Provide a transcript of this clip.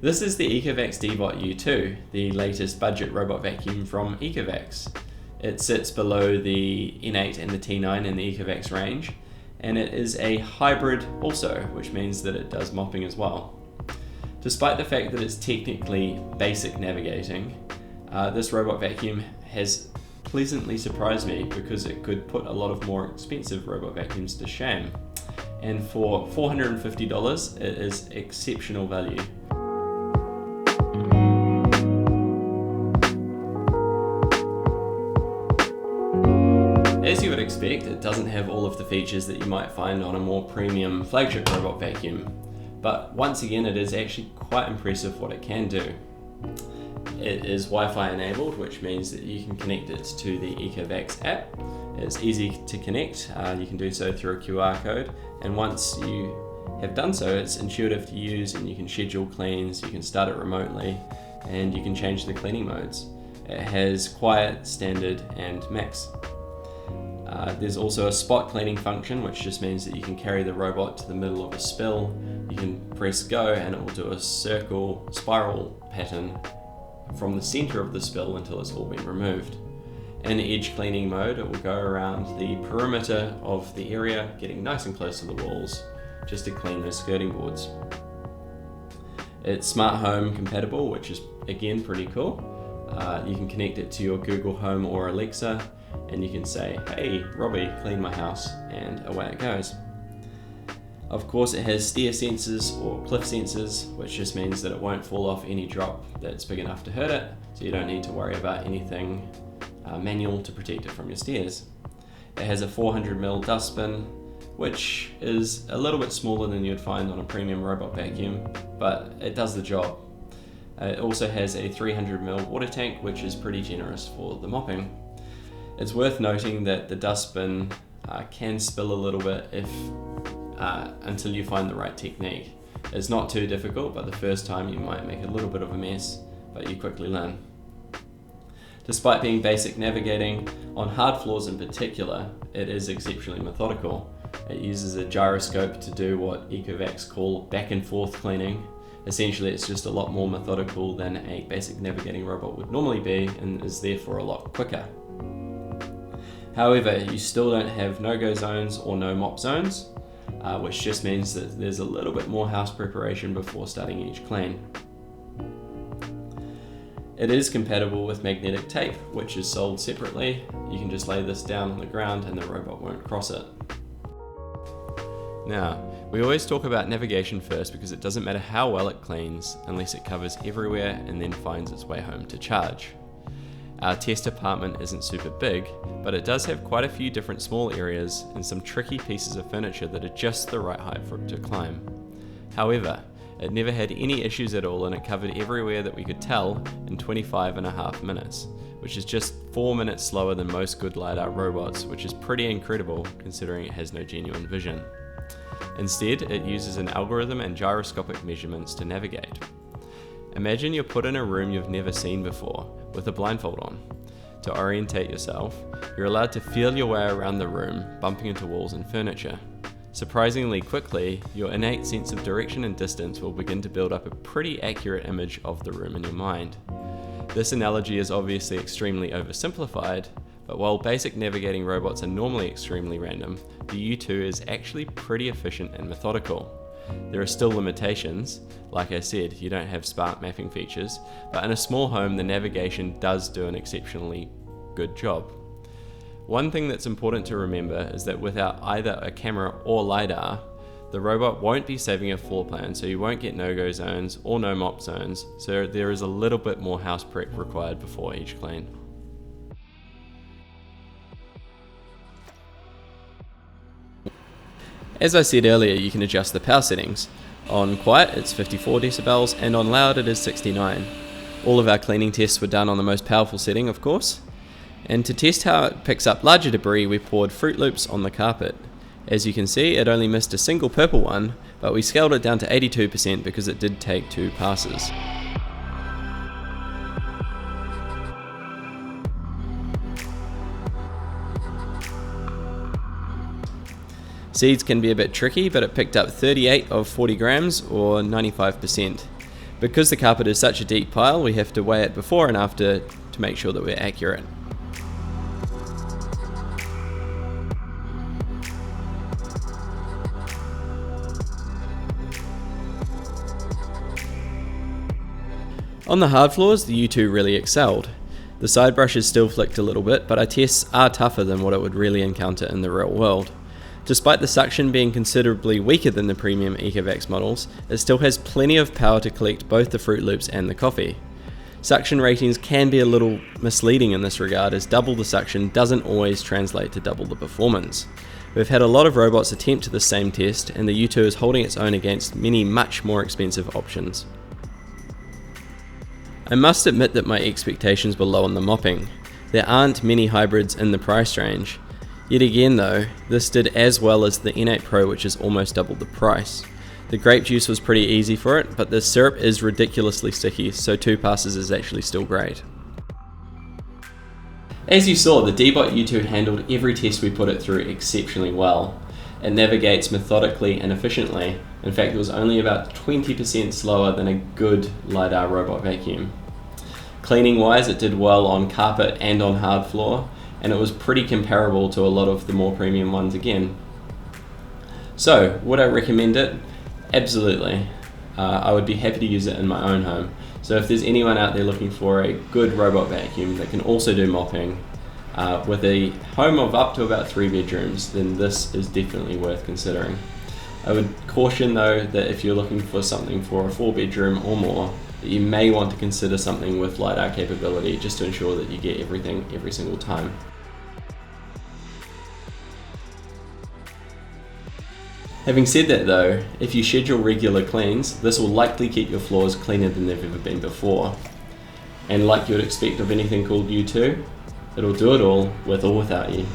This is the Ecovacs Deebot U2, the latest budget robot vacuum from Ecovacs. It sits below the N8 and the T9 in the Ecovacs range, and it is a hybrid also, which means that it does mopping as well. Despite the fact that it's technically basic navigating, this robot vacuum has pleasantly surprised me because it could put a lot of more expensive robot vacuums to shame. And for $450, it is exceptional value. As you would expect, it doesn't have all of the features that you might find on a more premium flagship robot vacuum, but once again it is actually quite impressive what it can do. It is Wi-Fi enabled, which means that you can connect it to the Ecovacs app. It's easy to connect, you can do so through a QR code, and once you have done so, it's intuitive to use and you can schedule cleans, you can start it remotely, and you can change the cleaning modes. It has quiet, standard, and max. There's also a spot cleaning function, which just means that you can carry the robot to the middle of a spill. You can press go and it will do a spiral pattern from the center of the spill until it's all been removed. In edge cleaning mode, it will go around the perimeter of the area, getting nice and close to the walls, just to clean those skirting boards. It's smart home compatible, which is again pretty cool. You can connect it to your Google Home or Alexa, and you can say, "Hey Robbie, clean my house," and away it goes. Of course, it has stair sensors or cliff sensors, which just means that it won't fall off any drop that's big enough to hurt it, so you don't need to worry about anything manual to protect it from your stairs. It has a 400mm dustbin, which is a little bit smaller than you'd find on a premium robot vacuum, but it does the job. It also has a 300mm water tank, which is pretty generous for the mopping. It's worth noting that the dustbin can spill a little bit until you find the right technique. It's not too difficult, but the first time you might make a little bit of a mess, but you quickly learn. Despite being basic navigating, on hard floors in particular, it is exceptionally methodical. It uses a gyroscope to do what Ecovacs call back and forth cleaning. Essentially, it's just a lot more methodical than a basic navigating robot would normally be, and is therefore a lot quicker. However, you still don't have no-go zones or no mop zones, which just means that there's a little bit more house preparation before starting each clean. It is compatible with magnetic tape, which is sold separately. You can just lay this down on the ground and the robot won't cross it. Now, we always talk about navigation first because it doesn't matter how well it cleans unless it covers everywhere and then finds its way home to charge. Our test apartment isn't super big, but it does have quite a few different small areas and some tricky pieces of furniture that are just the right height for it to climb. However, it never had any issues at all and it covered everywhere that we could tell in 25.5 minutes, which is just 4 minutes slower than most good LiDAR robots, which is pretty incredible considering it has no genuine vision. Instead, it uses an algorithm and gyroscopic measurements to navigate. Imagine you're put in a room you've never seen before, with a blindfold on. To orientate yourself, you're allowed to feel your way around the room, bumping into walls and furniture. Surprisingly quickly, your innate sense of direction and distance will begin to build up a pretty accurate image of the room in your mind. This analogy is obviously extremely oversimplified, but while basic navigating robots are normally extremely random, the U2 is actually pretty efficient and methodical. There are still limitations. Like I said, you don't have smart mapping features, but in a small home the navigation does do an exceptionally good job. One thing that's important to remember is that without either a camera or LiDAR, the robot won't be saving a floor plan, so you won't get no-go zones or no mop zones, so there is a little bit more house prep required before each clean. As I said earlier, you can adjust the power settings. On quiet it's 54 decibels and on loud it is 69. All of our cleaning tests were done on the most powerful setting, of course. And to test how it picks up larger debris, we poured Fruit Loops on the carpet. As you can see, it only missed a single purple one, but we scaled it down to 82% because it did take 2 passes. Seeds can be a bit tricky, but it picked up 38 of 40 grams or 95%. Because the carpet is such a deep pile, we have to weigh it before and after to make sure that we're accurate. On the hard floors, the U2 really excelled. The side brushes still flicked a little bit, but our tests are tougher than what it would really encounter in the real world. Despite the suction being considerably weaker than the premium Ecovacs models, it still has plenty of power to collect both the Fruit Loops and the coffee. Suction ratings can be a little misleading in this regard, as double the suction doesn't always translate to double the performance. We've had a lot of robots attempt the same test, and the U2 is holding its own against many much more expensive options. I must admit that my expectations were low on the mopping. There aren't many hybrids in the price range. Yet again though, this did as well as the N8 Pro, which is almost double the price. The grape juice was pretty easy for it, but the syrup is ridiculously sticky, so 2 passes is actually still great. As you saw, the Deebot U2 handled every test we put it through exceptionally well. It navigates methodically and efficiently. In fact, it was only about 20% slower than a good LiDAR robot vacuum. Cleaning wise, it did well on carpet and on hard floor, and it was pretty comparable to a lot of the more premium ones again. So, would I recommend it? Absolutely. I would be happy to use it in my own home. So if there's anyone out there looking for a good robot vacuum that can also do mopping, with a home of up to about 3 bedrooms, then this is definitely worth considering. I would caution though that if you're looking for something for a 4 bedroom or more, that you may want to consider something with LiDAR capability, just to ensure that you get everything every single time. Having said that though, if you schedule regular cleans, this will likely keep your floors cleaner than they've ever been before. And like you would expect of anything called U2, it'll do it all with or without you.